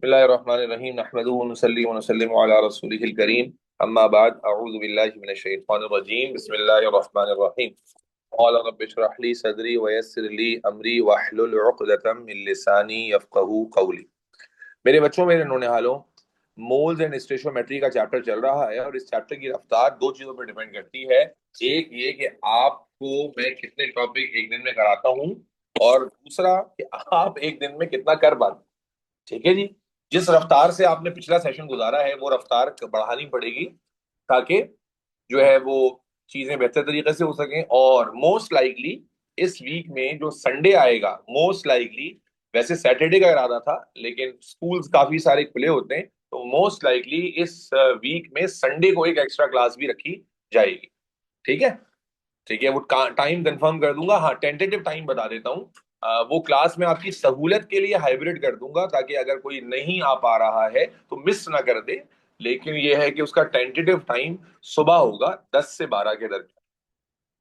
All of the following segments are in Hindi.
बिस्मिल्लाहिर्रहमानिर्रहीम नहमदुहु व नुसल्ली व नुसल्लिमु अला रसूलिहिल करीम अम्मा बाद अऊज़ु बिल्लाहि मिनश शैतानिर रजीम बिस्मिल्लाहिर्रहमानिर्रहीम क़ाल रब्बि इश्रह ली सदरी व यस्सिर ली अमरी वहलुल उक़दतम मिन लिसानी यफ़क़हू क़ौली। मेरे बच्चों, मेरे नौनिहालों, मोल्स एंड स्टोइचियोमेट्री का चैप्टर चल रहा है और इस चैप्टर की रफ्तार दो चीजों पर डिपेंड करती है। एक ये कि आपको मैं कितने टॉपिक एक दिन में कराता हूँ, और दूसरा कि आप एक दिन में कितना कर पाते हैं। ठीक है जी। जिस रफ्तार से आपने पिछला सेशन गुजारा है वो रफ्तार बढ़ानी पड़ेगी, ताकि जो है वो चीजें बेहतर तरीके से हो सकें। और मोस्ट लाइकली इस वीक में जो संडे आएगा, मोस्ट लाइकली, वैसे सैटरडे का इरादा था लेकिन स्कूल्स काफी सारे खुले होते हैं, तो मोस्ट लाइकली इस वीक में संडे को एक एक्स्ट्रा क्लास भी रखी जाएगी। ठीक है। ठीक है, वो टाइम कंफर्म कर दूंगा। हाँ, टेंटेटिव टाइम बता देता हूँ। वो क्लास में आपकी सहूलियत के लिए हाइब्रिड कर दूंगा, ताकि अगर कोई नहीं आ पा रहा है तो मिस ना कर दे। लेकिन ये है कि उसका टेंटेटिव टाइम सुबह होगा 10 से 12 के दरमियान।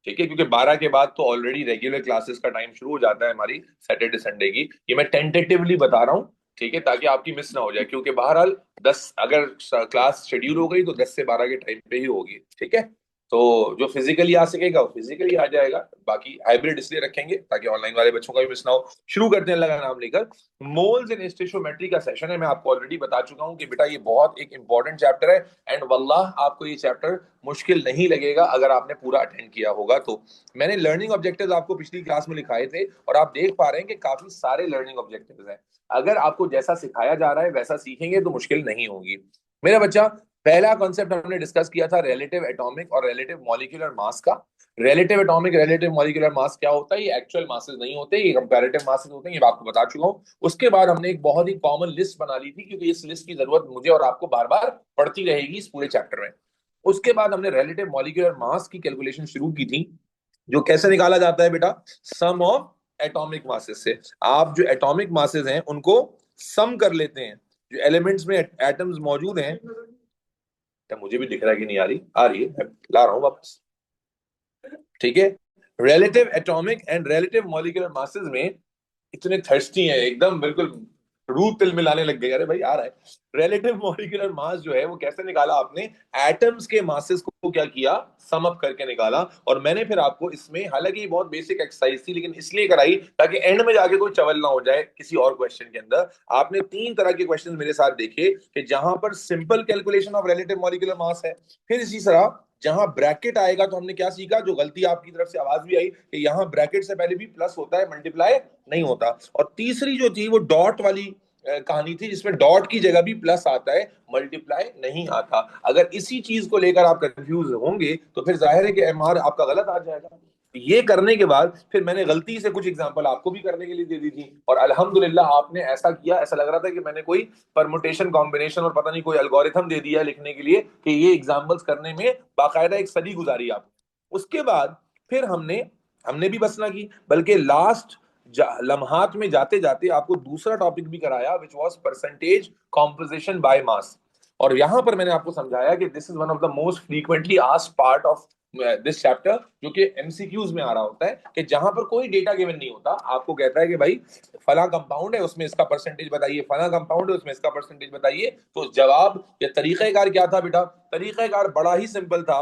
ठीक है, क्योंकि 12 के बाद तो ऑलरेडी रेगुलर क्लासेस का टाइम शुरू हो जाता है हमारी सैटरडे संडे की। ये मैं टेंटेटिवली बता रहा हूँ, ठीक है, ताकि आपकी मिस ना हो जाए, क्योंकि बहरहाल 10 अगर क्लास शेड्यूल हो गई तो 10 से 12 के टाइम पे ही होगी। ठीक है। तो जो फिजिकली आ सकेगा वो फिजिकली आ जाएगा, बाकी हाइब्रिड इसलिए रखेंगे ताकि ऑनलाइन वाले बच्चों का भी मिस ना हो। शुरू करते हैं अल्लाह का नाम लेकर। मोल्स एंड स्टोइचियोमेट्री का सेशन है। मैं आपको ऑलरेडी बता चुका हूं कि बेटा ये बहुत एक इंपॉर्टेंट चैप्टर है, एंड वल्लाह आपको ये चैप्टर मुश्किल नहीं लगेगा अगर आपने पूरा अटेंड किया होगा तो। मैंने लर्निंग ऑब्जेक्टिव्स आपको पिछली क्लास में लिखाए थे और आप देख पा रहे हैं कि काफी सारे लर्निंग ऑब्जेक्टिव्स हैं। अगर आपको जैसा सिखाया जा रहा है वैसा सीखेंगे तो मुश्किल नहीं होगी। मेरा बच्चा, पहला कॉन्सेप्ट हमने डिस्कस किया था रिलेटिव एटॉमिक और रिलेटिव मॉलिक्यूलर मास का। Relative atomic relative molecular mass क्या होता है? ये एक्चुअल मासेस नहीं होते, ये कंपैरेटिव मासेस होते हैं, ये आपको बता चुका हूं। उसके बाद हमने एक बहुत ही कॉमन लिस्ट बना ली थी, क्योंकि इस लिस्ट की जरूरत मुझे और आपको बार बार पड़ती रहेगी इस पूरे चैप्टर में। उसके बाद हमने रिलेटिव मॉलिक्यूलर मास की कैलकुलेशन शुरू की थी, जो कैसे निकाला जाता है बेटा? सम ऑफ एटॉमिक मासेस से। आप जो एटॉमिक मासेस हैं उनको सम कर लेते हैं। जो एलिमेंट्स में एटम्स मौजूद हैं, क्या मुझे भी दिख रहा है कि नहीं आ रही? आ रही है, मैं ला रहा हूं वापस। ठीक है। Relative atomic and relative molecular masses में इतने थर्स्टी हैं, एकदम बिल्कुल रूह तिल मिलाने लग गए। अरे भाई आ रहा है। रिलेटिव मॉलिक्यूलर मास जो है वो कैसे निकाला आपने? एटम्स के मासेस को क्या किया? सम अप करके निकाला। और मैंने फिर आपको इसमें, हालांकि ये बहुत बेसिक एक्सरसाइज थी लेकिन इसलिए कराई ताकि एंड में जाके कोई चवल ना हो जाए किसी और क्वेश्चन के अंदर। आपने 3 तरह के क्वेश्चन मेरे साथ देखे कि जहां पर simple calculation of relative molecular mass है, फिर इसी तरह जहां ब्रैकेट आएगा तो हमने क्या सीखा, जो गलती आपकी तरफ से आवाज भी आई कि यहां ब्रैकेट से पहले भी प्लस होता है, मल्टीप्लाई नहीं होता। और तीसरी जो थी वो डॉट वाली कहानी थी, जिसमें डॉट की जगह भी प्लस आता है, मल्टीप्लाई नहीं आता। अगर इसी चीज को लेकर आप कंफ्यूज होंगे तो फिर जाहिर है कि एमआर आपका गलत आ जाएगा। ये करने के बाद फिर मैंने गलती से कुछ एग्जांपल आपको भी करने के लिए दे दी थी, और अल्हम्दुलिल्लाह आपने ऐसा किया, ऐसा लग रहा था कि मैंने कोई परमुटेशन कॉम्बिनेशन और पता नहीं कोई एल्गोरिथम दे दिया है लिखने के लिए कि ये एग्जांपल्स करने में बाकायदा एक सदी गुजारी आप। उसके बाद फिर हमने हमने भी बस ना की, बल्कि लास्ट लम्हात में जाते जाते आपको दूसरा टॉपिक भी कराया, which was percentage composition by मास। और यहां पर मैंने आपको समझाया कि this is one of the most frequently asked part of this chapter, जो कि एमसीक्यूज में आ रहा होता है, कि जहां पर कोई डेटा गिवन नहीं होता, आपको कहता है कि भाई फला कंपाउंड है उसमें इसका परसेंटेज बताइए, फला कंपाउंड है उसमें इसका परसेंटेज बताइए। तो जवाब या तरीकाकार क्या था बेटा? तरीकाकार बड़ा ही सिंपल था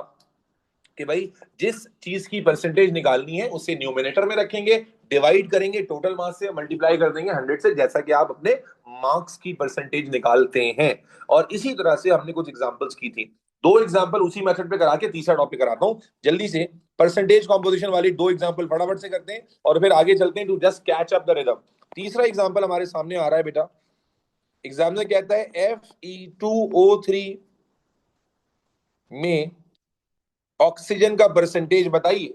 कि भाई जिस चीज की परसेंटेज निकालनी है उसे न्यूमिनेटर में रखेंगे, डिवाइड करेंगे टोटल मास से, मल्टीप्लाई कर देंगे 100 से, जैसा कि आप अपने मार्क्स की परसेंटेज निकालते हैं। और इसी तरह से हमने कुछ एग्जांपल्स की थी। दो एग्जांपल उसी मेथड पे करा के तीसरा टॉपिक कराता हूं जल्दी से। परसेंटेज कॉम्पोजिशन वाली दो एग्जांपल फटाफट से करते हैं और फिर आगे चलते हैं to just catch up the rhythm. तीसरा एग्जांपल हमारे सामने आ रहा है बेटा। एग्जामिनर कहता है Fe2O3 में ऑक्सीजन का परसेंटेज बताइए।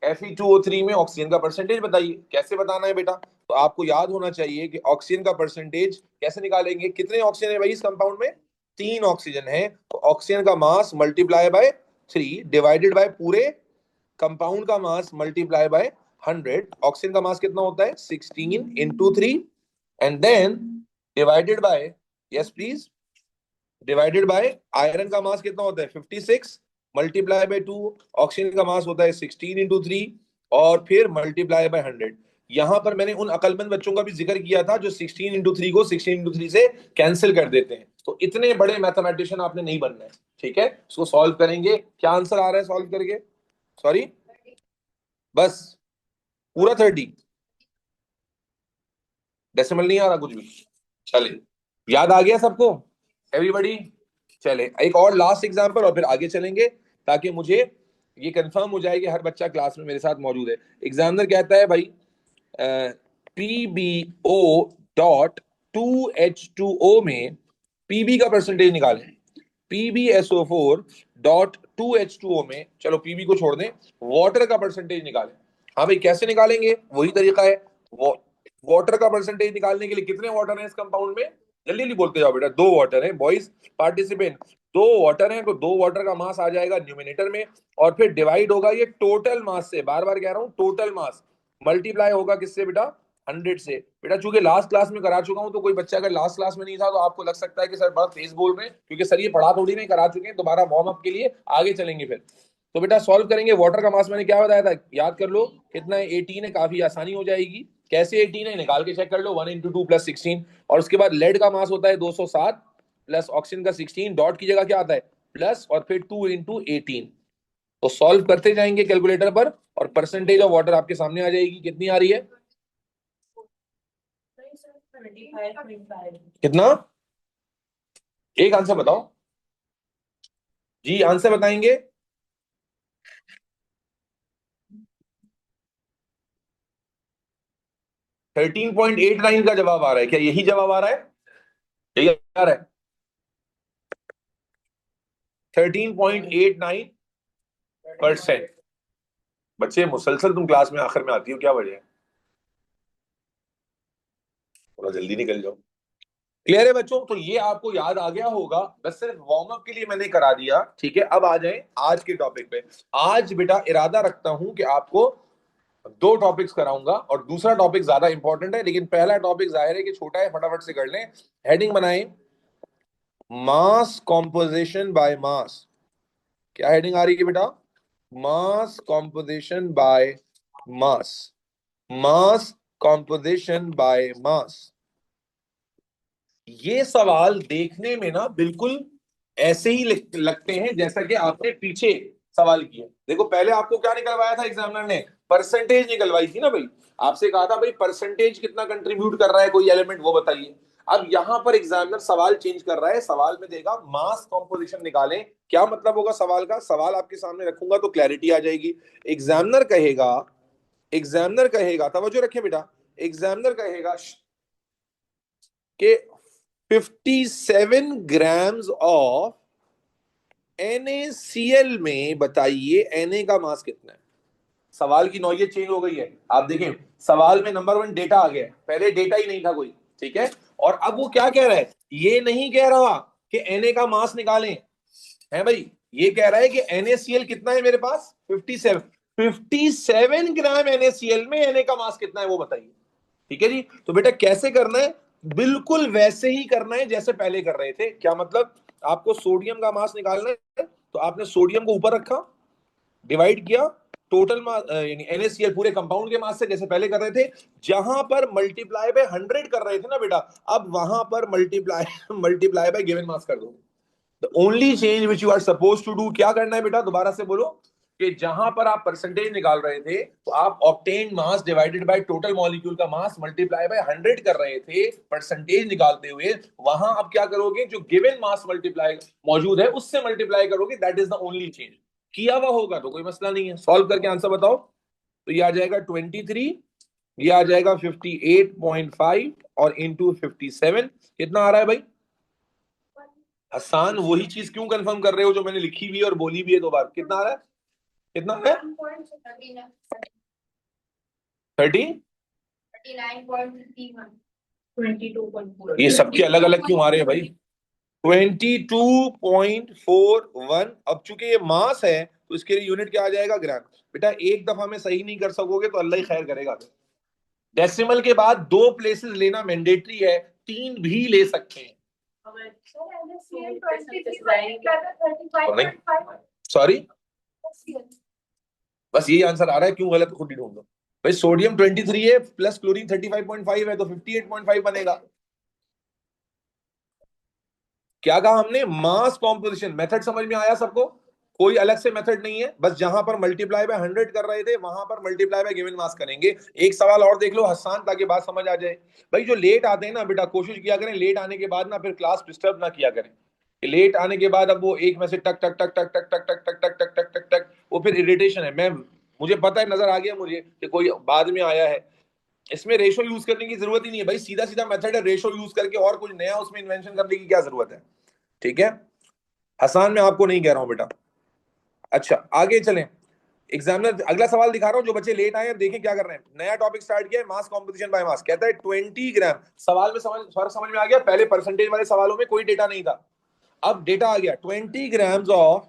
Fe2O3 में ऑक्सीजन का परसेंटेज बताइए। कैसे बताना है बेटा? तो आपको याद होना चाहिए कि ऑक्सीजन का परसेंटेज कैसे निकालेंगे। कितने ऑक्सीजन है भाई इस कंपाउंड में? 3 ऑक्सीजन है, तो ऑक्सीजन का मास मल्टीप्लाई बाय 3 डिवाइडेड बाय पूरे कंपाउंड का मास मल्टीप्लाई बाय 100। ऑक्सीजन का मास कितना होता है? 16 into 3, and then divided by, yes please, divided by iron का मास कितना होता है? 56 मल्टीप्लाई बाय 2। ऑक्सीजन का मास होता है 16 इंटू 3 और फिर मल्टीप्लाई बाय 100। यहां पर मैंने उन अकलमंद बच्चों का भी जिक्र किया था जो 16 इंटू 3 को 16 इंटू 3 से कैंसिल कर देते हैं। तो इतने बड़े मैथमेटिशियन आपने नहीं बनना है, ठीक है। इसको सॉल्व करेंगे, क्या आंसर आ रहा है सॉल्व करके? सॉरी, बस पूरा 30, डेसिमल नहीं आ रहा कुछ भी। चले, याद आ गया सबको, एवरीबॉडी? चले एक और लास्ट एग्जांपल और फिर आगे चलेंगे, ताकि मुझे ये कंफर्म हो जाए कि हर बच्चा क्लास में मेरे साथ मौजूद है। एग्जामिनर कहता है भाई PbO डॉट 2H2O में Pb का परसेंटेज निकालें। PbSO4 डॉट 2H2O में, चलो Pb को छोड़ दें, वाटर का परसेंटेज निकालें। हाँ भाई, कैसे निकालेंगे? वही तरीका है। वाटर का परसेंटेज निकालने के लिए कितने वाटर हैं इस कंपाउंड में? जल्दी जल्दी बोलते जाओ बेटा। दो वाटर हैं बॉयज, पार्टिसिपेंट। दो वाटर हैं तो दो वाटर का मास आ जाएगा न्यूमिनेटर में, और फिर डिवाइड होगा ये टोटल मास से। बार बार कह रहा हूं, टोटल मास मल्टीप्लाई होगा किससे बेटा? 100 से। बेटा चूंकि लास्ट क्लास में करा चुका हूं, तो कोई बच्चा अगर लास्ट क्लास में नहीं था तो आपको लग सकता है कि सर बड़ा तेज बोल रहे हैं, क्योंकि सर ये पढ़ा थोड़ी नहीं, करा चुके हैं। दोबारा वार्म अप के लिए आगे चलेंगे फिर। तो बेटा सॉल्व करेंगे। वाटर का मास मैंने क्या बताया था, याद कर लो कितना है? 18 है, काफी आसानी हो जाएगी। कैसे 18 है निकाल के चेक कर लो, 1 इंटू 2 प्लस 16। और उसके बाद लेड का मास होता है 207 प्लस ऑक्सीजन का 16, डॉट की जगह क्या आता है? प्लस, और फिर 2 इंटू 18। तो सॉल्व करते जाएंगे कैलकुलेटर पर, और परसेंटेज ऑफ वाटर आपके सामने आ जाएगी। कितनी आ रही है? कितना? एक आंसर बताओ जी, आंसर बताएंगे। 13.89 का जवाब आ रहा है। क्या यही जवाब आ रहा है? यही आ रहा है 13.89%। बच्चे मुसलसल तुम क्लास में आखिर में आती हो, क्या वजह है? थोड़ा जल्दी निकल जाओ। क्लियर है बच्चों? तो ये आपको याद आ गया होगा, बस सिर्फ वार्म अप के लिए मैंने करा दिया, ठीक है। अब आ जाएं आज के टॉपिक पे। आज बेटा इरादा रखता हूं कि आपको दो टॉपिक्स कराऊंगा, और दूसरा टॉपिक ज्यादा इंपॉर्टेंट है, लेकिन पहला टॉपिक जाहिर है कि छोटा है, फटाफट से कर लें। हेडिंग बनाएं, मास कॉम्पोजिशन बाय मास। क्या हेडिंग आ रही है बेटा? Mass composition by mass. Mass composition by mass. ये सवाल देखने में ना बिल्कुल ऐसे ही लगते हैं जैसा कि आपने पीछे सवाल किया। देखो पहले आपको क्या निकलवाया था एग्जामिनर ने? परसेंटेज निकलवाई थी ना भाई। आपसे कहा था भाई परसेंटेज कितना कंट्रीब्यूट कर रहा है कोई एलिमेंट, वो बताइए। अब यहां पर एग्जामिनर सवाल चेंज कर रहा है, सवाल में देगा मास कॉम्पोजिशन निकालें। क्या मतलब होगा सवाल का? सवाल आपके सामने रखूंगा तो क्लैरिटी आ जाएगी। एग्जामिनर कहेगा, एग्जामिनर कहेगा, तवज्जो रखें बेटा, एग्जामिनर कहेगा कि 57 ग्राम्स ऑफ NaCl में बताइए Na का मास कितना है। सवाल की नौयत चेंज हो गई है। आप देखें सवाल में नंबर 1 डेटा आ गया है, पहले डेटा ही नहीं था कोई, ठीक है। और अब वो क्या कह रहा है? ये नहीं कह रहा कि Na का मास निकालें, है भाई। ये कह रहा है कि NaCl कितना है मेरे पास? 57। 57 ग्राम NaCl में Na का मास कितना है वो बताइए, ठीक है जी। तो बेटा कैसे करना है? बिल्कुल वैसे ही करना है जैसे पहले कर रहे थे। क्या मतलब? आपको सोडियम का मास निकालना है, तो आपने सोडियम को ऊपर रखा, डिवाइड किया टोटल मास यानी NaCl पूरे कंपाउंड के मास से, जैसे पहले कर रहे थे। जहां पर मल्टीप्लाई बाय 100 कर रहे थे ना बेटा, अब वहां पर multiply multiply by given mass कर दो। The only change which you are suppose to do, क्या करना है बेटा? दोबारा से बोलो। कि जहां पर आप परसेंटेज निकाल रहे थे, तो आप obtain mass divided by total molecule का मास मल्टीप्लाई बाय 100 कर रहे थे परसेंटेज निकालते हुए। वहां अब क्या करोगे? जो गिवन मास मल्टीप्लाई मौजूद है उससे मल्टीप्लाई करोगे। That is the only change. किया हुआ होगा तो कोई मसला नहीं है। सॉल्व करके आंसर बताओ। तो ये आ जाएगा 23, ये आ जाएगा 58.5, और इंटू 57 कितना आ रहा है भाई? आसान वही चीज क्यों कंफर्म कर रहे हो जो मैंने लिखी भी है और बोली भी है 2 बार? कितना आ रहा है? कितना है? 30। ये सबके अलग अलग क्यों आ रहे हैं भाई? 22.41। अब चूंकि ये मास है तो इसके लिए यूनिट क्या आ जाएगा? ग्राम। बेटा एक दफा में सही नहीं कर सकोगे तो अल्लाह ही खैर करेगा। डेसिमल के बाद 2 प्लेसेस लेना मैंडेटरी है, 3 भी ले सकते हैं। सॉरी, बस यही आंसर आ रहा है, क्यों गलत खुद ही ढूंढ लो। भाई सोडियम 23 है प्लस क्लोरीन 35.5 है तो 58.5 बनेगा। क्या कहा हमने? मास कॉम्पोजिशन। मेथड समझ में आया सबको? कोई अलग से मेथड नहीं है, बस जहां पर मल्टीप्लाई बाय 100 कर रहे थे वहां पर मल्टीप्लाई बाय गिवन मास करेंगे। एक सवाल और देख लो हसान, ताकि बात समझ आ जाए। भाई जो लेट आते हैं ना बेटा, कोशिश किया करें लेट आने के बाद ना फिर क्लास डिस्टर्ब ना किया करें। लेट आने के बाद अब वो एक में से टक टक टक टक टक टक टक टक टक टक टक टक टक, वो फिर इरिटेशन है। मैं मुझे पता है, नजर आ गया मुझे कि कोई बाद में आया है। इसमें रेशो यूज करने की जरूरत ही नहीं है भाई, सीधा सीधा मेथड है, रेशो यूज करके और कुछ नया उसमें इन्वेंशन करने की क्या जरूरत है। ठीक है, हसान मैं आपको नहीं कह रहा हूं बेटा। अच्छा आगे चलें। एग्जामिनर अगला सवाल दिखा रहा हूं, जो बच्चे लेट आए हैं देखें क्या कर रहे हैं। नया टॉपिक स्टार्ट किया है, मास कॉम्पोजिशन बाय मास। कहता है 20 ग्राम। सवाल में समझ फर्क समझ में आ गया? पहले परसेंटेज वाले सवालों में कोई डेटा नहीं था, अब डेटा आ गया। 20 ग्राम्स ऑफ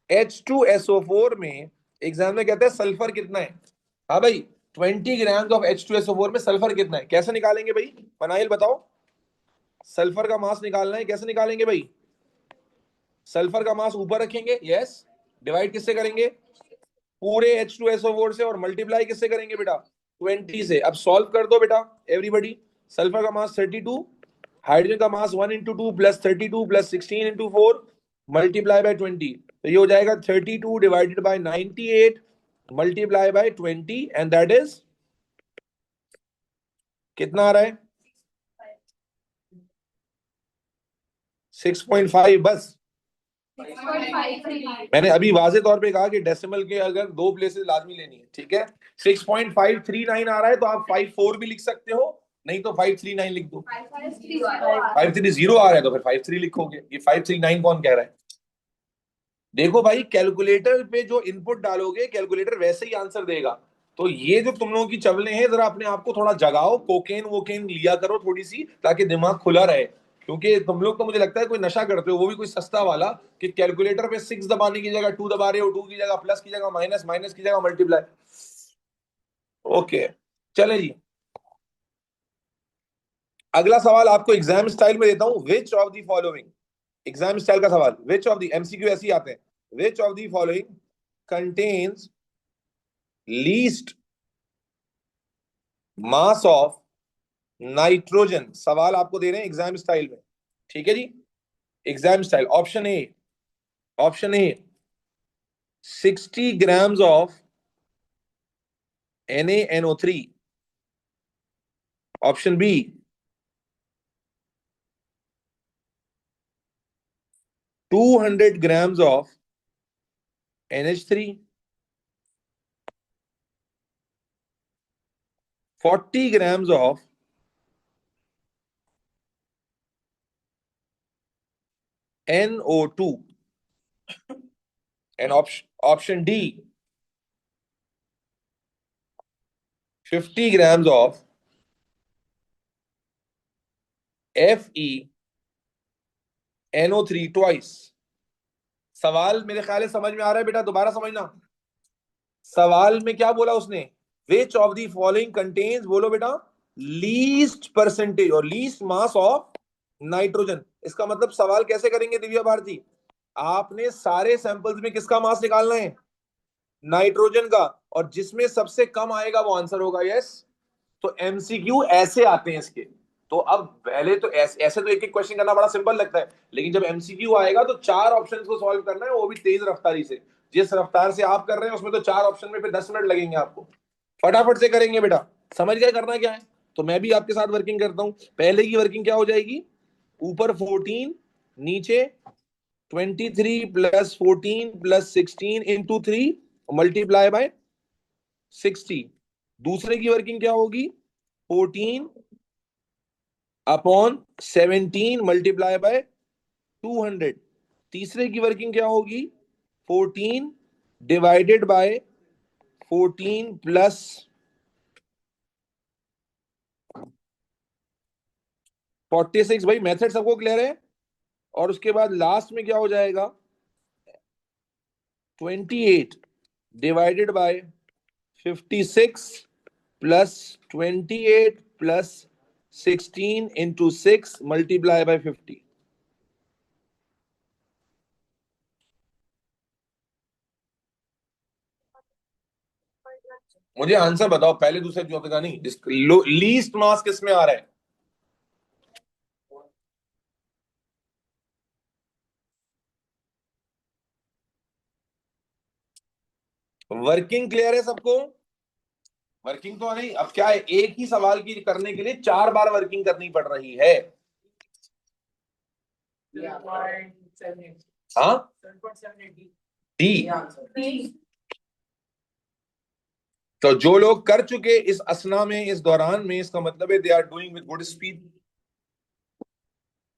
H2SO4 में एग्जाम में कहता है सल्फर कितना है। हाँ भाई, 20 ग्राम्स ऑफ H2SO4 में सल्फर कितना है, कैसे निकालेंगे भाई? मनाइल बताओ। सल्फर का मास निकालना है, कैसे निकालेंगे भाई? सल्फर का मास ऊपर रखेंगे, यस। डिवाइड किससे करेंगे? पूरे H2SO4 से। और मल्टीप्लाई किससे करेंगे बेटा? 20 से। अब सॉल्व कर दो बेटा एवरीबडी। सल्फर का मास 32, हाइड्रोजन का मास 1 into 2 plus 32 plus 16 into 4 multiply by 20, तो ये हो जाएगा 32 divided by 98 multiply by 20, and that is कितना आ रहा है? 6.5 बस। मैंने अभी वाजे तौर पे कहा कि डेसिमल के अगर दो प्लेसेस लाजमी लेनी है, ठीक है। 6.539 आ रहा है तो आप 54 भी लिख सकते हो, नहीं तो 539 लिख दो। 530 आ रहा है तो फिर 53 लिखोगे। ये 539 कौन कह रहा है? देखो भाई, कैलकुलेटर पे जो इनपुट डालोगे कैलकुलेटर वैसे ही आंसर देगा। तो ये जो तुम लोगों की चवलें हैं, जरा अपने आप को थोड़ा जगाओ, कोकेन वोकेन लिया करो थोड़ी सी, ताकि दिमाग खुला रहे। क्योंकि तुम लोग तो मुझे लगता है कोई नशा करते हो, वो भी कोई सस्ता वाला, कि कैलकुलेटर पे 6 दबाने की जगह 2 दबा रहे हो, 2 की जगह प्लस की जगह माइनस, माइनस की जगह मल्टीप्लाई। ओके, चले जी। अगला सवाल आपको एग्जाम स्टाइल में देता हूं। Which of the following, exam style का सवाल, विच ऑफ द, एमसीक्यू ऐसे ही आते हैं। Which of the following contains least mass of nitrogen. सवाल आपको दे रहे हैं एग्जाम स्टाइल में, ठीक है जी। Exam style, option A, option A 60 grams of NaNO3, option B 200 grams of NH3, 40 grams of NO2, and option D 50 grams of FeNO3 twice. सवाल मेरे ख्याल से समझ में आ रहा है बेटा, दोबारा समझना। सवाल में क्या बोला उसने? Which of the following contains, बोलो बेटा, लीस्ट परसेंटेज और लीस्ट मास ऑफ नाइट्रोजन। इसका मतलब सवाल कैसे करेंगे दिव्या भारती? आपने सारे सैंपल्स में किसका मास निकालना है? नाइट्रोजन का। और जिसमें सबसे कम आएगा वो आंसर होगा, यस। तो एमसीक्यू ऐसे आते हैं इसके। तो अब पहले तो ऐसे तो एक एक क्वेश्चन करना बड़ा सिंपल लगता है, लेकिन जब एमसीक्यू आएगा तो 4 ऑप्शंस को सॉल्व करना है, वो भी तेज रफ्तारी से। जिस रफ्तार से आप कर रहे हैं उसमें तो 4 ऑप्शन में फिर 10 मिनट लगेंगे आपको। फटाफट से करेंगे बेटा, समझ गए करना क्या है? तो मैं भी आपके साथ वर्किंग करता हूं। पहले की वर्किंग क्या हो जाएगी? ऊपर 14, नीचे 23 + 14 + 16 × 3 मल्टीप्लाई बाय 60। दूसरे की वर्किंग क्या होगी? 14/17 मल्टीप्लाई बाय 200। तीसरे की वर्किंग क्या होगी? 14 डिवाइडेड बाय 14 प्लस 46। भाई मेथड सबको क्लियर है? और उसके बाद लास्ट में क्या हो जाएगा? 28 divided by 56 plus 28 plus 16 × 6 multiply by 50। मुझे आंसर बताओ, पहले दूसरे चौथे का नहीं। लीस्ट मास किस में आ रहा है? वर्किंग क्लियर है सबको? वर्किंग तो नहीं, अब क्या है, एक ही सवाल की करने के लिए 4 बार वर्किंग करनी पड़ रही है। हाँ, डी। तो जो लोग कर चुके इस असना में, इस दौरान में, इसका मतलब है they are doing with good speed.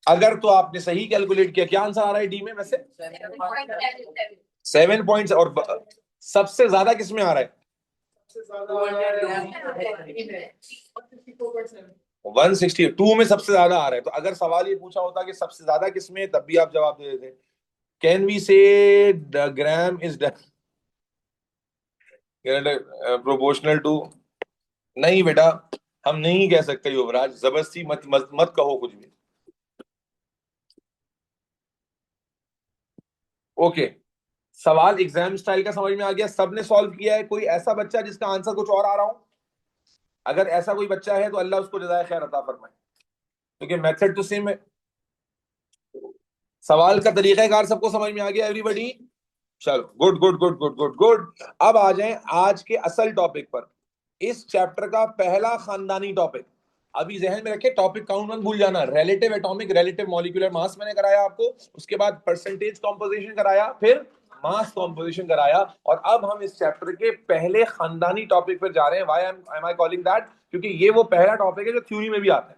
अगर तो आपने सही कैलकुलेट किया, क्या आंसर आ रहा है डी में वैसे? 7 पॉइंट्स। और सबसे ज्यादा किसमें आ रहा है? 162 में सबसे ज्यादा आ रहा है। तो अगर सवाल ये पूछा होता कि सबसे ज्यादा किसमें है, तब भी आप जवाब दे देते। Can we say the gram is proportional to? नहीं बेटा, हम नहीं कह सकते युवराज, जबरदस्ती मत कहो कुछ भी। ओके, सवाल एग्जाम स्टाइल का समझ में आ गया, सबने सॉल्व किया है? कोई ऐसा बच्चा जिसका आंसर कुछ और आ रहा हो? अगर ऐसा कोई बच्चा है तो अल्लाह उसको जज़ाए खैर अता फरमाए, क्योंकि मेथड तो सेम है। सवाल का तरीकाकार सबको समझ में आ गया एवरीबॉडी? चलो, good good good good good good. अब आ जाएं आज के असल टॉपिक पर, इस चैप्टर का पहला खानदानी टॉपिक। अभी जहन में रखे, टॉपिक काउंट मत भूल जाना। Relative atomic, relative molecular mass मैंने कराया आपको, उसके बाद परसेंटेज कॉम्पोजिशन कराया, फिर मास कॉम्पोजिशन कराया, और अब हम इस चैप्टर के पहले खानदानी टॉपिक पर जा रहे हैं। Why am I calling that? क्योंकि ये वो पहला टॉपिक है जो थ्योरी में भी आता है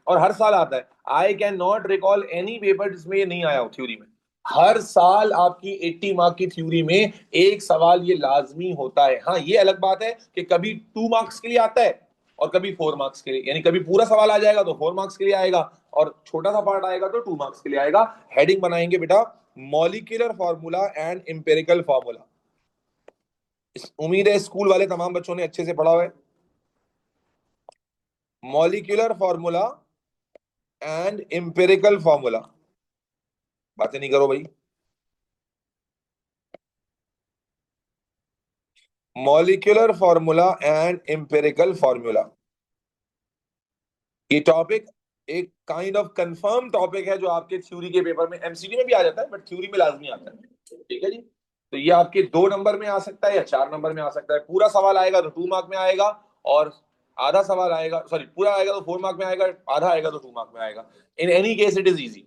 और हर साल आता है। I can not recall any paper जिसमें ये नहीं आया हो थ्योरी में। हर साल आपकी 80 मार्क की थ्योरी में एक सवाल ये लाजमी होता है। हाँ, ये अलग बात है कि कभी 2 मार्क्स के लिए आता है और कभी 4 मार्क्स के लिए, यानी कभी पूरा सवाल आ जाएगा तो 4 मार्क्स के लिए आएगा, और छोटा सा पार्ट आएगा तो 2 मार्क्स के लिए आएगा। हेडिंग बनाएंगे बेटा, molecular formula and empirical formula. उम्मीद है स्कूल वाले तमाम बच्चों ने अच्छे से पढ़ा हुआ है। Molecular formula and empirical formula. बातें नहीं करो भाई। Molecular formula and empirical formula, ये टॉपिक एक काइंड ऑफ कंफर्म टॉपिक है जो आपके थ्योरी के पेपर में, एमसीक्यू में भी आ जाता है, बट थ्योरी में लाजमी आता है। ठीक है जी? तो ये आपके 2 नंबर में आ सकता है या 4 नंबर में आ सकता है। पूरा सवाल आएगा तो 2 मार्क में आएगा, और आधा सवाल आएगा, सॉरी पूरा आएगा तो 4 मार्क में आएगा, आधा आएगा तो 2 मार्क में आएगा। In any case it is easy.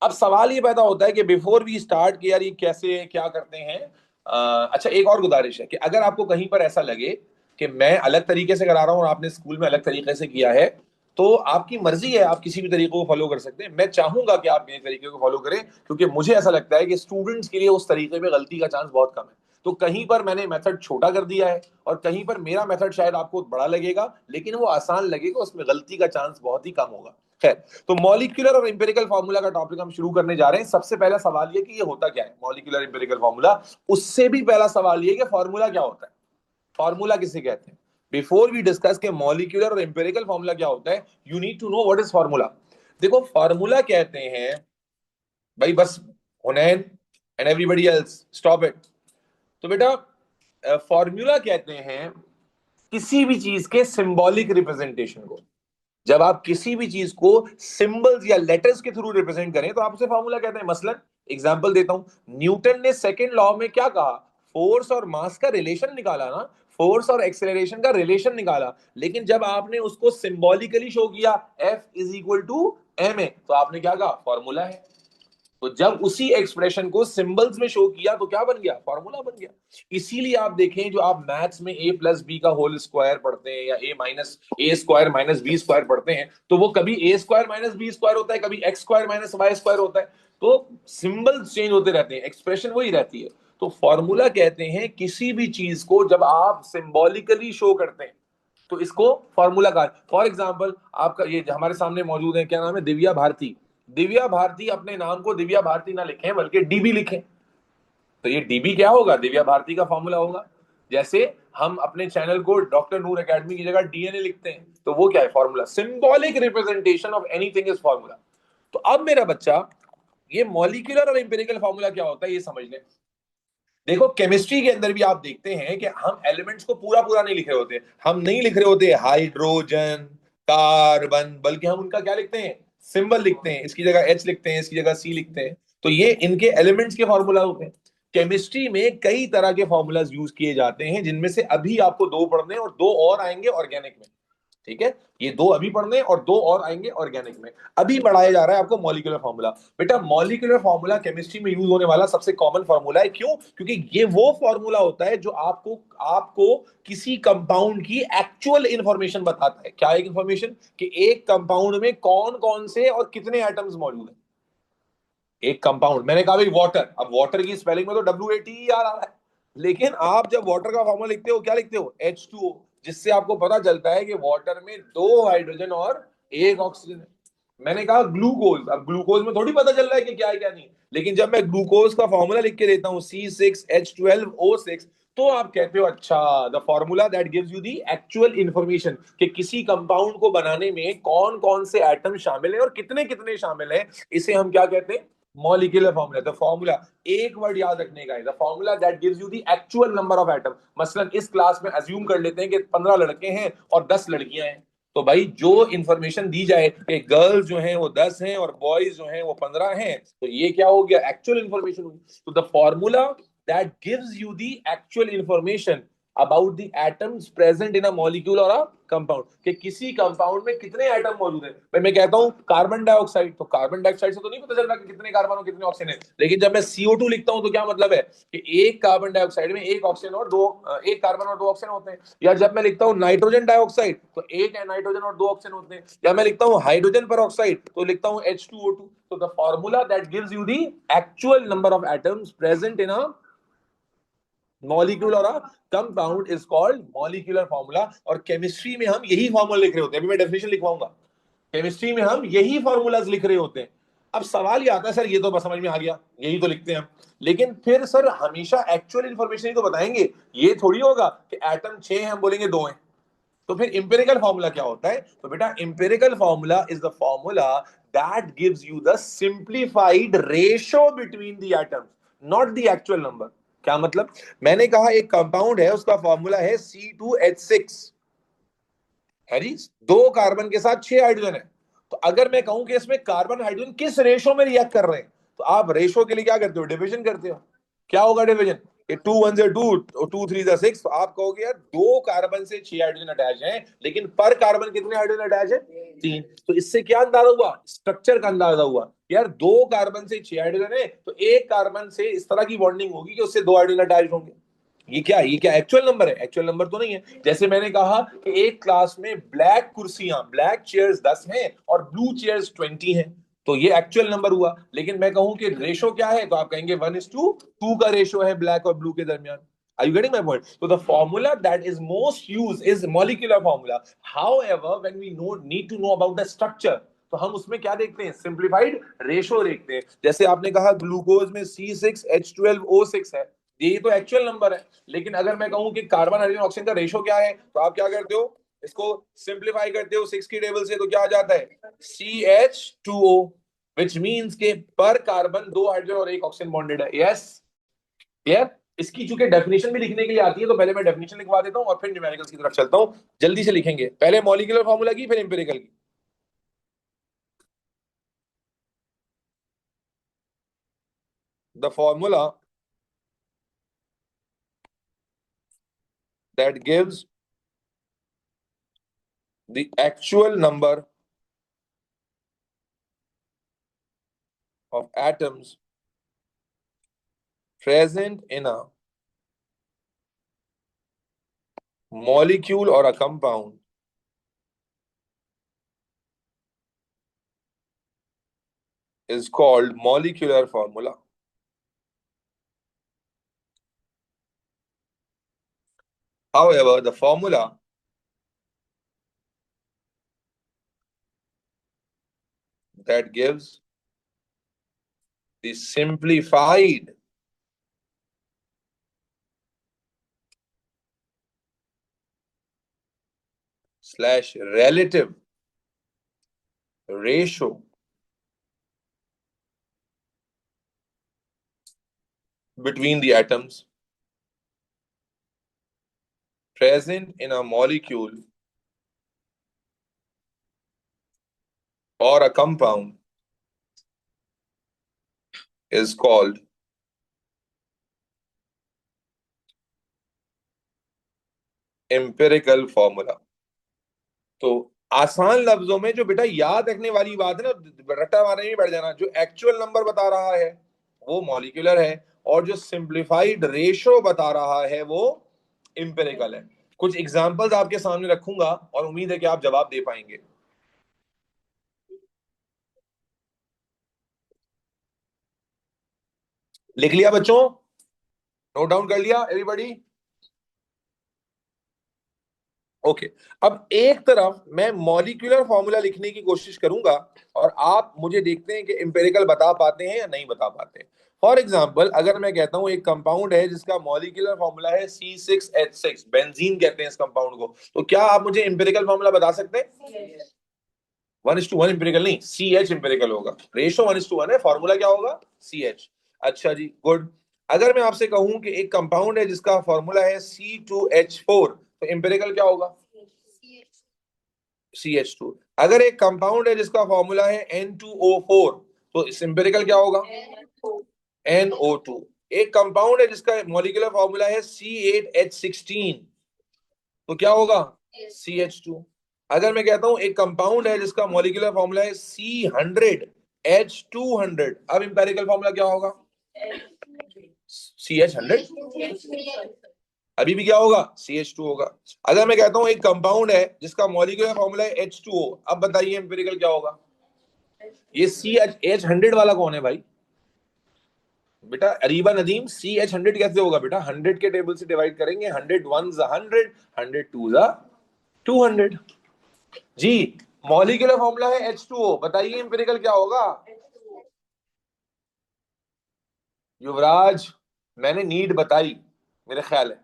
अब सवाल ये पैदा होता है कि बिफोर वी स्टार्ट कि यार ये कैसे क्या करते हैं। अच्छा, एक और गुजारिश है कि अगर आपको कहीं पर ऐसा लगे कि मैं अलग तरीके से करा रहा हूं और आपने स्कूल में अलग तरीके से किया है, तो आपकी मर्जी है, आप किसी भी तरीके को फॉलो कर सकते हैं। मैं चाहूंगा कि आप मेरे तरीके को फॉलो करें, क्योंकि मुझे ऐसा लगता है कि स्टूडेंट्स के लिए उस तरीके में गलती का चांस बहुत कम है। तो कहीं पर मैंने मेथड छोटा कर दिया है और कहीं पर मेरा मेथड शायद आपको बड़ा लगेगा, लेकिन वो आसान लगेगा, उसमें गलती का चांस बहुत ही कम होगा। खैर, तो मॉलिक्यूलर और इंपेरिकल फार्मूला का टॉपिक हम शुरू करने जा रहे हैं। सबसे पहला सवाल ये कि ये होता क्या है मॉलिक्यूलर इंपेरिकल फार्मूला। उससे भी पहला सवाल ये कि फार्मूला क्या होता है, फार्मूला किसे कहते हैं। बिफोर वी डिस्कस के मॉलिक्यूलर और इंपेरिकल फार्मूला क्या होता है, you need to know what is formula. देखो, फार्मूला कहते हैं भाई, बस Hunain and everybody else stop it. तो बेटा, फॉर्मूला कहते हैं किसी भी चीज के सिंबॉलिक रिप्रेजेंटेशन को। जब आप किसी भी चीज को सिंबल्स या लेटर्स के थ्रू रिप्रेजेंट करें तो आप उसे फॉर्मूला कहते हैं। मसलन एग्जांपल देता हूं, न्यूटन ने सेकंड लॉ में क्या कहा, फोर्स और मास का रिलेशन निकाला ना, फोर्स और एक्सेलरेशन का रिलेशन निकाला। लेकिन जब आपने उसको सिंबॉलिकली शो किया, F is equal to M A, तो आपने क्या कहा, फॉर्मूला है। तो जब उसी एक्सप्रेशन को सिंबल्स में शो किया तो क्या बन गया, फॉर्मूला बन गया। इसीलिए आप देखें, जो आप मैथ्स में ए प्लस बी का होल स्क्वायर पढ़ते हैं या A square minus B square पढ़ते हैं, तो वो कभी A square minus B square होता है, कभी X square minus Y square होता है। तो सिंबल्स चेंज होते रहते हैं, एक्सप्रेशन वही रहती है। तो फॉर्मूला कहते हैं किसी भी चीज को जब आप सिंबॉलिकली शो करते हैं तो इसको फॉर्मूला कहा। फॉर एग्जाम्पल, आपका ये हमारे सामने मौजूद है, क्या नाम है, दिव्या भारती। दिव्या भारती अपने नाम को दिव्या भारती ना लिखें बल्कि डीबी लिखें, तो ये डीबी क्या होगा, दिव्या भारती का फॉर्मूला होगा। जैसे हम अपने चैनल को डॉक्टर नूर एकेडमी की जगह डीएनए लिखते हैं, तो वो क्या है, formula. Symbolic representation of anything is formula. तो अब मेरा बच्चा, ये मॉलिक्यूलर और इंपेरिकल फॉर्मूला क्या होता है ये समझ लें। देखो केमिस्ट्री के अंदर भी आप देखते हैं कि हम एलिमेंट्स को पूरा पूरा नहीं लिख रहे होते, हम नहीं लिख रहे होते हाइड्रोजन, कार्बन, बल्कि हम उनका क्या लिखते हैं, सिंबल लिखते हैं, इसकी जगह एच लिखते हैं, इसकी जगह सी लिखते हैं। तो ये इनके एलिमेंट्स के फॉर्मूला होते हैं। केमिस्ट्री में कई तरह के फॉर्मूलाज यूज किए जाते हैं, जिनमें से अभी आपको दो पढ़ने और दो और आएंगे ऑर्गेनिक में। ठीक है, ये दो अभी पढ़ने और दो और आएंगे ऑर्गेनिक में। अभी पढ़ाया जा रहा है आपको मॉलिक्यूलर फार्मूला। बेटा मॉलिक्यूलर फार्मूला केमिस्ट्री में यूज होने वाला सबसे कॉमन फार्मूला है। क्यों? क्योंकि ये वो फार्मूला होता है जो आपको आपको किसी कंपाउंड की एक्चुअल इंफॉर्मेशन बताता है। क्या एक इंफॉर्मेशन? कि एक कंपाउंड में कौन कौन से और कितने एटम्स मौजूद हैं। एक कंपाउंड, मैंने कहा भाई वाटर, अब वाटर की स्पेलिंग में तो WATE आ रहा है, लेकिन आप जब वाटर का फॉर्मूला लिखते हो क्या लिखते हो? H2O, जिससे आपको पता चलता है कि वाटर में दो हाइड्रोजन और एक ऑक्सीजन है। मैंने कहा ग्लूकोज, अब ग्लूकोज में थोड़ी पता चल रहा है कि क्या है क्या नहीं, लेकिन जब मैं ग्लूकोज का फॉर्मूला लिख के देता हूँ C6H12O6, तो आप कहते हो अच्छा, the formula that gives you the actual information कि किसी कंपाउंड को बनाने में कौन कौन से एटम शामिल है और कितने कितने शामिल है, इसे हम क्या कहते हैं? Molecular formula. द फॉर्मूला, एक वर्ड याद रखने का है, the formula that gives you the actual number of atom. मसलन इस क्लास में अज्यूम कर लेते हैं कि 15 लड़के हैं और 10 लड़कियां हैं, तो भाई जो इंफॉर्मेशन दी जाए कि गर्ल्स जो हैं वो 10 हैं और बॉयज जो हैं वो 15 हैं, तो ये क्या हो गया? एक्चुअल इंफॉर्मेशन हुई। तो the formula that gives you the actual information about the atoms present in a molecule और अ कंपाउंड, कि किसी कंपाउंड में कितने एटम मौजूद हैं। भाई मैं कहता हूं कार्बन डाइऑक्साइड, तो कार्बन डाइऑक्साइड से तो नहीं पता चल रहा कि कितने कार्बन और कितने ऑक्सीजन है, लेकिन जब मैं CO2 लिखता हूं तो क्या मतलब है? कि एक कार्बन डाइऑक्साइड में एक ऑक्सीजन और दो, एक कार्बन और दो ऑक्सीजन होते हैं। या जब मैं लिखता हूं नाइट्रोजन डाइऑक्साइड, तो एक है नाइट्रोजन और दो ऑक्सीजन होते हैं। या मैं लिखता हूं हाइड्रोजन पर ऑक्साइड, तो लिखता हूं H2O2। तो the formula that gives you the actual number of atoms present in a molecule और compound is called molecular formula. और केमिस्ट्री में हम यही फॉर्मूला लिख रहे होते हैं। अभी मैं डेफिनेशन लिखवाऊंगा, केमिस्ट्री में हम यही फॉर्मूलाज लिख रहे होते हैं। अब सवाल ये आता है सर, ये तो बस समझ में आ गया, यही तो लिखते हैं हम, लेकिन फिर सर हमेशा एक्चुअल इंफॉर्मेशन ही तो बताएंगे। ये थोड़ी होगा कि एटम 6 हैं हम बोलेंगे 2 हैं। तो फिर इंपेरिकल फॉर्मूला क्या होता है? तो बेटा empirical formula is the formula that gives you the simplified ratio between the atoms, not the actual number. क्या मतलब? मैंने कहा एक कंपाउंड है, उसका फॉर्मूला है C2H6, है जी, दो कार्बन के साथ 6 हाइड्रोजन है। तो अगर मैं कहूं कि इसमें कार्बन हाइड्रोजन किस रेशो में रिएक्ट कर रहे हैं, तो आप रेशो के लिए क्या करते हो? डिवीजन करते हो। क्या होगा डिवीजन? कि 2 1 2, 2 3 6, तो आप कहोगे यार दो कार्बन से 6 हाइड्रोजन अटैच हैं, लेकिन पर कार्बन कितने हाइड्रोजन अटैच है? 3। तो इससे क्या अंदाजा हुआ? स्ट्रक्चर का अंदाजा हुआ। यार दो कार्बन से 6 हाइड्रोजन है, तो एक कार्बन से इस तरह की बॉन्डिंग होगी कि उससे दो हाइड्रोजन अटैच होंगे। ये क्या एक्चुअल नंबर है? एक्चुअल नंबर तो नहीं है। जैसे मैंने कहा कि एक क्लास में ब्लैक कुर्सियां, ब्लैक चेयर्स 10 हैं और ब्लू चेयर्स 20 हैं, तो ये एक्चुअल नंबर हुआ। लेकिन मैं कहूं कि रेशो क्या है, तो आप कहेंगे 1:2 का रेशो है ब्लैक और ब्लू के दरमियान। Are you getting my point? So the formula that is most used is molecular formula. However, when we need to know about the structure, तो हम उसमें क्या देखते हैं? सिंप्लीफाइड रेशो देखते हैं। जैसे आपने कहा ग्लूकोज में C6H12O6 है, ये तो एक्चुअल नंबर है। लेकिन अगर मैं कहूं कि कार्बन हाइड्रोजन ऑक्सीजन का रेशो क्या है, तो आप क्या करते हो? इसको सिंप्लीफाई करते हो 6 की टेबल से, तो क्या आ जाता है? CH2O, विच मीन्स के पर कार्बन दो हाइड्रोजन और एक ऑक्सीजन बॉन्डेड है। Yes, clear? इसकी चूंकि डेफिनेशन भी लिखने के लिए आती है, तो पहले मैं डेफिनेशन लिखवा देता हूं और फिर न्यूमेरिकल्स की तरफ चलता हूं। जल्दी से लिखेंगे, पहले मॉलिक्यूलर फॉर्मूला की, फिर एम्पिरिकल की। The formula that gives the actual number of atoms present in a molecule or a compound is called molecular formula. However, the formula that gives the simplified slash relative ratio between the atoms present in a molecule or a compound is called empirical formula. तो आसान लफ्जों में जो बेटा याद रखने वाली बात है ना, रट्टा मारने में बैठ जाना, जो एक्चुअल नंबर बता रहा है वो मॉलिक्यूलर है, और जो सिंप्लीफाइड रेशो बता रहा है वो इंपेरिकल है। कुछ एग्जांपल्स आपके सामने रखूंगा और उम्मीद है कि आप जवाब दे पाएंगे। लिख लिया बच्चों? नोट डाउन कर लिया एवरीबॉडी? ओके। अब एक तरफ मैं मॉलिक्यूलर फॉर्मूला लिखने की कोशिश करूंगा और आप मुझे देखते हैं कि इंपेरिकल बता पाते हैं या नहीं बता पाते हैं। फॉर एग्जाम्पल, अगर मैं कहता हूं एक कंपाउंड है जिसका मॉलिक्यूलर फॉर्मूला है C6H6, बेंजीन कहते हैं इस कंपाउंड को, तो क्या आप मुझे इंपेरिकल फॉर्मूला बता सकते हैं? 1:1 इंपेरिकल नहीं, CH इंपेरिकल होगा। रेशो 1:1 है, फॉर्मूला क्या होगा? CH। अच्छा जी, गुड। अगर मैं आपसे कहूं कि एक कंपाउंड है जिसका फॉर्मूला है C2H4, तो इंपेरिकल क्या होगा? CH2। अगर एक कंपाउंड है जिसका फॉर्मूला है N2O4, तो इंपेरिकल क्या होगा? NO2। एक कंपाउंड है जिसका मॉलिक्यूलर फॉर्मूला है C8H16, तो क्या होगा? CH2। अगर मैं कहता हूं एक कंपाउंड है जिसका मॉलिक्यूलर फॉर्मूला है C100H200, अब इंपेरिकल फॉर्मूला क्या होगा? CH100। अभी भी क्या होगा? CH2 होगा। अगर मैं कहता हूं एक कंपाउंड है जिसका मॉलिक्यूलर फॉर्मूला है H2O, अब बताइए इंपेरिकल क्या होगा? ये CH100 वाला कौन है भाई? बेटा अरीबा नदीम, CH100 कैसे होगा बेटा? 100 के टेबल से डिवाइड करेंगे, 100 1s 100, 100 2s 200। जी, मॉलिक्यूलर फॉर्मूला है H2O, बताइए इंपेरिकल क्या होगा? युवराज, मैंने नीड बताई, मेरे ख्याल है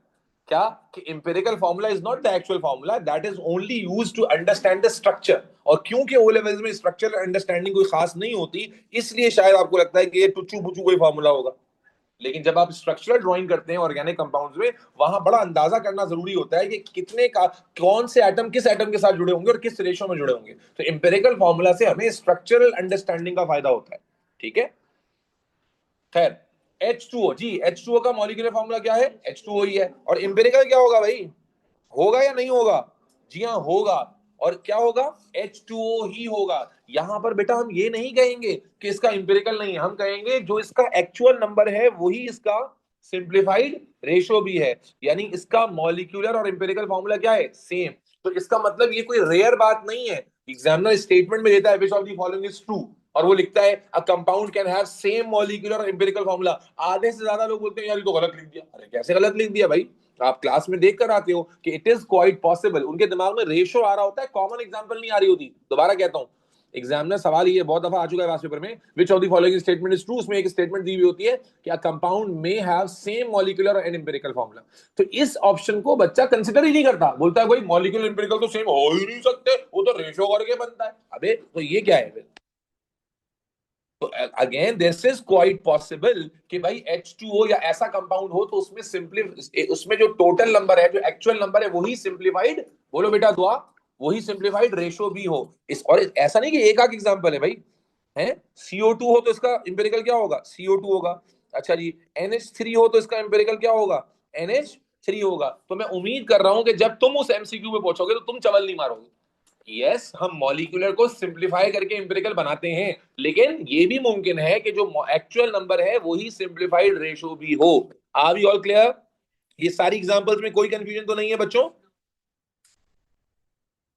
क्या कि empirical formula is not the actual formula, that is only used to understand the structure. और क्योंकि ओ लेवल्स में स्ट्रक्चरल अंडरस्टैंडिंग कोई खास नहीं होती, इसलिए शायद आपको लगता है कि ये टुच्चू पुच्चू कोई फॉर्मूला होगा। लेकिन जब आप स्ट्रक्चरल ड्राइंग करते हैं ऑर्गेनिक कंपाउंड्स में, वहां बड़ा अंदाजा करना जरूरी होता है कि कितने का कौन से एटम किस एटम के साथ जुड़े होंगे और किस रेशो में जुड़े होंगे। तो इंपेरिकल फॉर्मूला से हमें स्ट्रक्चरल अंडरस्टैंडिंग का फायदा होता है। ठीक है, खैर। H2O, जी H2O का मॉलिक्यूलर फॉर्मूला क्या है? H2O ही है। और इंपेरिकल क्या होगा भाई? होगा या नहीं होगा? जी हाँ, होगा। और क्या होगा? H2O ही होगा। यहां पर बेटा हम ये नहीं कहेंगे कि इसका इंपेरिकल नहीं है, हम कहेंगे जो इसका एक्चुअल नंबर है वही इसका सिंप्लीफाइड रेशो भी है, यानी इसका मॉलिक्यूलर और इंपेरिकल फॉर्मूला क्या है? सेम। तो इसका मतलब ये कोई रेयर बात नहीं है। एग्जामिनर स्टेटमेंट में देता है which of the following is true, और वो लिखता है a compound can have same molecular और इंपेरिकल फॉर्मूला। आधे से ज्यादा लोग बोलते हैं यार ये तो गलत लिख दिया। अरे कैसे गलत लिख दिया भाई? आप क्लास में देख कर आते हो कि इट इज क्वाइट पॉसिबल। उनके दिमाग में रेशो आ रहा होता है, कॉमन एग्जांपल नहीं आ रही होती। दोबारा कहता हूं, एग्जामिनर सवाल ये बहुत दफा आ चुका है पास पेपर में, which of the following statement is true, उसमें एक स्टेटमेंट दी हुई होती है कि a compound may have same molecular and empirical formula. तो इस ऑप्शन को बच्चा कंसिडर ही नहीं करता, बोलता है भाई मॉलिक्यूलर एम्पिरिकल तो सेम हो ही नहीं सकते, वो तो रेशो करके बनता है। अबे तो ये क्या है? तो again this is quite possible कि भाई H2O या ऐसा कंपाउंड हो तो उसमें सिंपली उसमें जो टोटल नंबर है, जो एक्चुअल नंबर है, वही सिंप्लीफाइड, बोलो बेटा दुआ, वही सिंप्लीफाइड रेशो भी हो। इस और ऐसा नहीं कि एक आध एग्जांपल है भाई, है CO2 हो तो इसका इंपेरिकल क्या होगा? CO2 होगा। अच्छा जी, NH3 हो तो इसका इंपेरिकल क्या होगा? NH3 होगा। तो मैं उम्मीद कर रहा हूं कि जब तुम उस MCQ में पहुंचोगे तो तुम चवल नहीं मारोगे। यस, हम मॉलिक्यूलर को सिंप्लीफाई करके इंपेरिकल बनाते हैं, लेकिन ये भी मुमकिन है कि जो एक्चुअल नंबर है वही सिंप्लीफाइड रेशो भी हो। Are we all clear? ये सारी एग्जांपल्स में कोई कंफ्यूजन तो नहीं है बच्चों?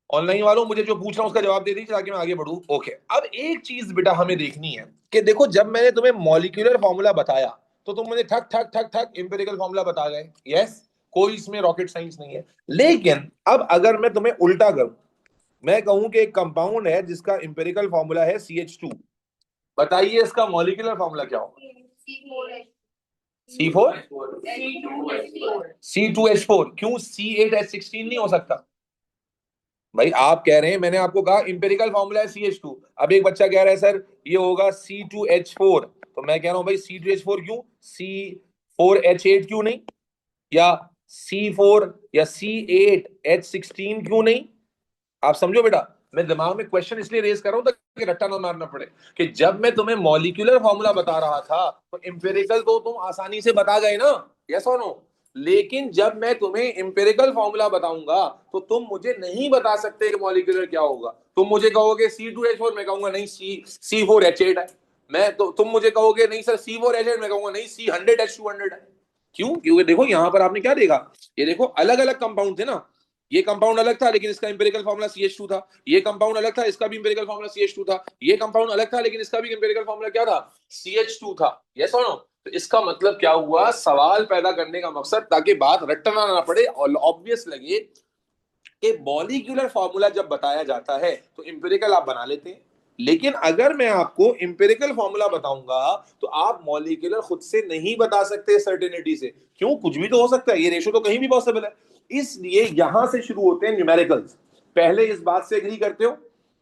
ऑनलाइन वालों, मुझे जो पूछ रहा हूं उसका जवाब दे दीजिए ताकि मैं आगे बढ़ूं। ओके। अब एक चीज बेटा हमें देखनी है कि देखो, जब मैंने तुम्हें मॉलिक्यूलर फॉर्मूला बताया तो तुम मुझे ठक ठक ठक ठक इंपेरिकल फॉर्मूला बता गए। यस, कोई इसमें रॉकेट साइंस नहीं है। लेकिन अब अगर मैं तुम्हें उल्टा करूं, मैं कहूं कि एक कंपाउंड है जिसका इंपेरिकल फॉर्मूला है CH2, बताइए इसका मॉलिक्यूलर फॉर्मूला क्या होगा? C4, C2H4। क्यों C8H16 नहीं हो सकता? भाई आप कह रहे हैं, मैंने आपको कहा इंपेरिकल फॉर्मूला है CH2, अब एक बच्चा कह रहा है सर ये होगा C2H4, तो मैं कह रहा हूं भाई C2H4 क्यों, C4H8 क्यों नहीं, या C4 या C8H16 क्यों नहीं? आप समझो बेटा, मैं दिमाग में क्वेश्चन इसलिए रेज कर रहा हूं ताकि रट्टा ना मारना पड़े कि जब मैं तुम्हें मॉलिक्यूलर फॉर्मूला बता रहा था तो इंपेरिकल तो तुम आसानी से बता गए ना, यस और नो। लेकिन जब मैं तुम्हें इंपेरिकल फॉर्मूला बताऊंगा तो तुम मुझे नहीं बता सकते कि मॉलिक्यूलर क्या होगा। तुम मुझे कहोगे C2H4, मैं कहूंगा नहीं C4H8 है। मैं तो तुम मुझे कहोगे नहीं सर C4H8, मैं कहूंगा नहीं C100H200 है। क्यों? क्योंकि देखो यहां पर आपने क्या देखा, ये देखो अलग अलग कंपाउंड थे ना। ये कंपाउंड अलग था लेकिन इसका इंपेरिकल फॉर्मूला CH2 था। ये कंपाउंड अलग था, इसका भी इंपेरिकल फॉर्मूला CH2 था। ये कंपाउंड अलग था लेकिन इसका भी इंपेरिकल फॉर्मूला क्या था? CH2 था। यस और नो? तो इसका मतलब क्या हुआ, सवाल पैदा करने का मकसद ताकि बात रटना ना पड़े और ऑब्वियस लगे कि मॉलिक्यूलर फॉर्मूला जब बताया जाता है तो इंपेरिकल आप बना लेते हैं। लेकिन अगर मैं आपको इंपेरिकल फॉर्मूला बताऊंगा तो आप मॉलिक्यूलर खुद से नहीं बता सकते सर्टेनिटी से। क्यों? कुछ भी तो हो सकता है, ये रेशो तो कहीं भी पॉसिबल है। इसलिए यहां से शुरू होते हैं न्यूमेरिकल्स। पहले इस बात से एग्री करते हो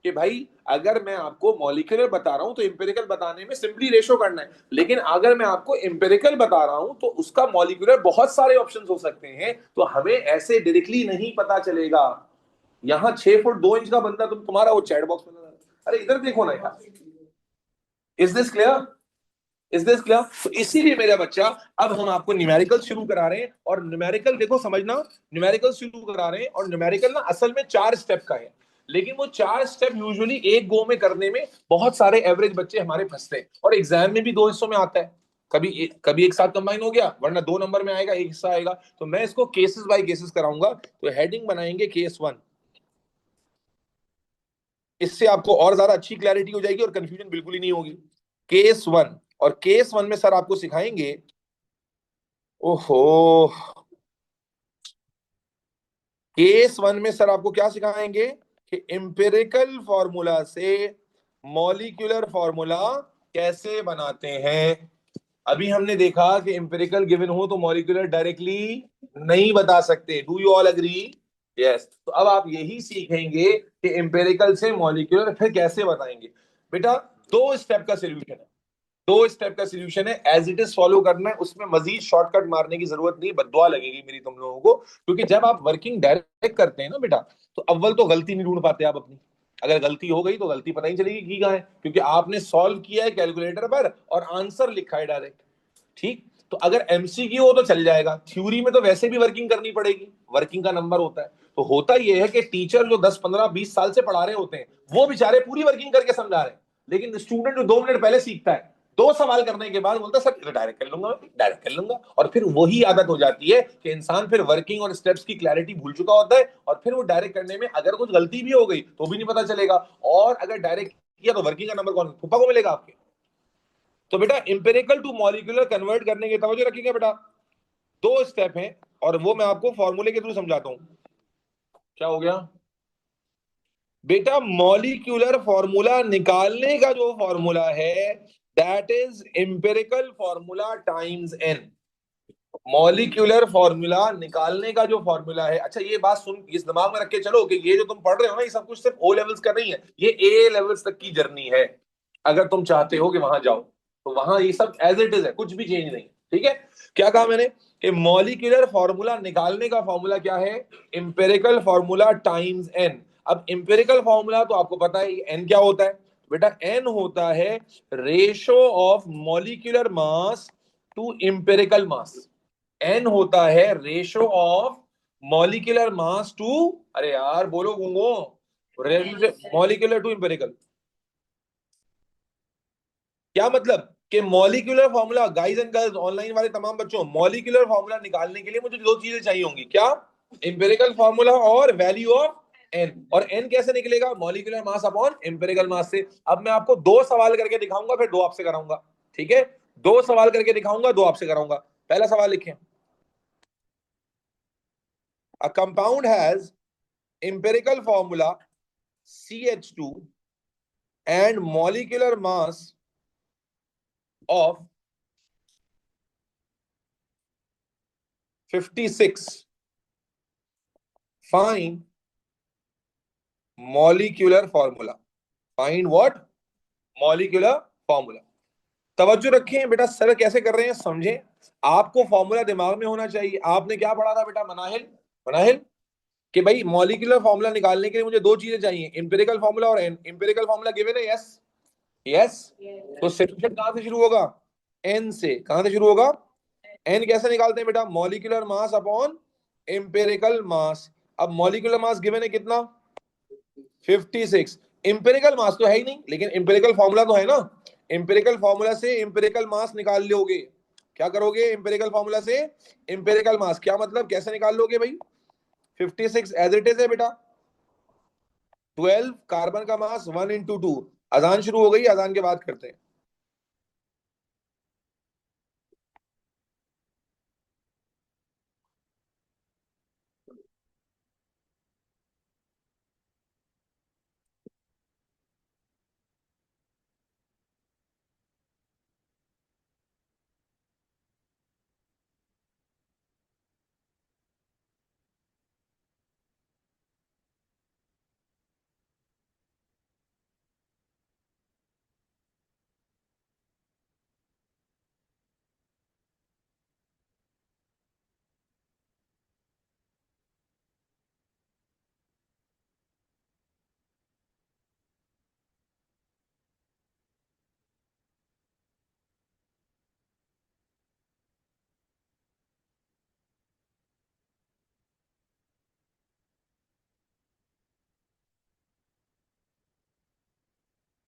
कि भाई अगर मैं आपको मॉलिक्यूलर बता रहा हूं तो इंपेरिकल बताने में सिंपली रेशो करना है। लेकिन अगर मैं आपको इंपेरिकल बता रहा हूं तो उसका मॉलिक्यूलर बहुत सारे ऑप्शंस हो सकते हैं, तो हमें ऐसे डायरेक्टली नहीं पता चलेगा। यहाँ 6 फुट 2 इंच का बंदा तुम्हारा वो चैट बॉक्स में नजर, अरे इधर देखो ना यार। Is this clear? Is this clear? तो इसीलिए मेरा बच्चा, अब हम आपको न्यूमेरिकल शुरू करा रहे हैं। और न्यूमेरिकल देखो समझना, न्यूमेरिकल शुरू करा रहे हैं और न्यूमेरिकल ना असल में 4 स्टेप का है। लेकिन वो 4 स्टेप यूजुअली एक गो में करने में बहुत सारे एवरेज बच्चे हमारे फंसते हैं और एग्जाम में भी 2 हिस्सों में आता है। कभी एक साथ कंबाइन हो गया, वरना 2 नंबर में आएगा, एक हिस्सा आएगा। तो मैं इसको केसेस बाय केसेस कराऊंगा। तो हेडिंग बनाएंगे केस 1। इससे आपको और ज्यादा अच्छी क्लैरिटी हो जाएगी और कंफ्यूजन बिल्कुल ही नहीं होगी। केस 1, और केस 1 में सर आपको सिखाएंगे, ओहो, केस 1 में सर आपको क्या सिखाएंगे कि इंपेरिकल फॉर्मूला से मॉलिक्यूलर फॉर्मूला कैसे बनाते हैं। अभी हमने देखा कि इंपेरिकल गिवन हो तो मॉलिक्यूलर डायरेक्टली नहीं बता सकते। Do you all agree? Yes. तो अब आप यही सीखेंगे कि इंपेरिकल से मॉलिक्यूलर फिर कैसे बताएंगे। बेटा 2 स्टेप का सोल्यूशन है, 2 स्टेप का सोल्यूशन है, एज इट इज फॉलो करना है। उसमें मजीद शॉर्टकट मारने की जरूरत नहीं, बद्दुआ लगेगी मेरी तुम लोगों को। क्योंकि जब आप वर्किंग डायरेक्ट करते हैं ना बेटा, तो अव्वल तो गलती नहीं ढूंढ पाते आप अपनी। अगर गलती हो गई तो गलती पता ही चलेगी की कहाँ है, क्योंकि आपने सॉल्व किया है कैलकुलेटर पर और आंसर लिखा है डायरेक्ट। ठीक? तो अगर एमसीक्यू हो तो चल जाएगा, थ्योरी में तो वैसे भी वर्किंग करनी पड़ेगी, वर्किंग का नंबर होता है। तो होता यह है कि टीचर जो 10 15 20 साल से पढ़ा रहे होते हैं वो बेचारे पूरी वर्किंग करके समझा रहे हैं। लेकिन स्टूडेंट जो 2 मिनट पहले सीखता है, 2 सवाल करने के बाद बोलता है सर डायरेक्ट कर लूंगा, डायरेक्ट कर लूंगा। और फिर वही आदत हो जाती है कि इंसान फिर वर्किंग और स्टेप्स की क्लैरिटी भूल चुका होता है और फिर वो डायरेक्ट करने में अगर कुछ गलती भी हो गई तो भी नहीं पता चलेगा। और अगर डायरेक्ट किया तो वर्किंग का नंबर कौन फूफा को मिलेगा आपके? तो बेटा इंपेरिकल टू मॉलिक्यूलर कन्वर्ट करने के तवज्जो रखिएगा बेटा, 2 स्टेप हैं और वो मैं आपको फॉर्मूले के थ्रू समझाता हूं। क्या हो गया बेटा? मॉलिक्यूलर फॉर्मूला निकालने का जो फॉर्मूला है that is empirical formula times N. Molecular formula निकालने का जो फॉर्मूला है, अच्छा ये बात सुन, इस दिमाग में रख के चलो कि ये जो तुम पढ़ रहे हो ना, ये सब कुछ सिर्फ ओ लेवल्स का नहीं है, ये ए लेवल्स तक की जर्नी है। अगर तुम चाहते हो कि वहां जाओ तो वहां ये सब एज इट इज है, कुछ भी चेंज नहीं। ठीक है? क्या कहा मैंने कि मॉलिक्यूलर फॉर्मूला निकालने का फॉर्मूला क्या है? Empirical formula times N. अब इंपेरिकल फॉर्मूला तो आपको पता है एन क्या होता है बेटा? एन होता है ratio of molecular mass to empirical mass. N होता है ratio of molecular mass to, अरे यार बोलो गूंगो, मॉलिक्यूलर टू इंपेरिकल। क्या मतलब कि molecular formula, guys and girls online वाले तमाम बच्चों, मॉलिक्यूलर फॉर्मूला निकालने के लिए मुझे 2 चीजें चाहिए होंगी। क्या? इंपेरिकल फॉर्मूला और वैल्यू ऑफ एन। और एन कैसे निकलेगा? मॉलिक्यूलर मास अपॉन इंपेरिकल मास से। अब मैं आपको 2 सवाल करके दिखाऊंगा, फिर 2 आपसे कराऊंगा। ठीक है? 2 सवाल करके दिखाऊंगा, 2 आपसे कराऊंगा। पहला सवाल लिखें, a compound has empirical formula CH2 and molecular mass of 56. Find molecular formula. Find what? Molecular formula. तवज्जो रखें बेटा, सर कैसे कर रहे हैं समझें। आपको फॉर्मूला दिमाग में होना चाहिए। आपने क्या पढ़ा था बेटा, मनाहिल, मनाहिल, कि भाई मॉलिक्यूलर फॉर्मूला निकालने के लिए मुझे दो चीजें चाहिए, इंपेरिकल फॉर्मूला और एन। इंपेरिकल फॉर्मूला गिवन है, यस, यस। तो सिलेक्शन कहां से शुरू होगा, एन से। कहां से शुरू होगा, एन कैसे निकालते हैं बेटा, मॉलिक्यूलर मास अपॉन इंपेरिकल मास। अब मॉलिक्यूलर मास गिवन है कितना, 56। इंपेरिकल मास तो है ही नहीं, लेकिन इंपेरिकल फॉर्मूला तो है ना। इंपेरिकल फॉर्मूला से इंपेरिकल मास निकाल लोगे। क्या करोगे, इंपेरिकल फॉर्मूला से इंपेरिकल मास, क्या मतलब, कैसे निकाल लोगे भाई, 56 एज इट इज है बेटा। 12 कार्बन का मास 1 into 2। अजान शुरू हो गई, अजान के बाद करते हैं।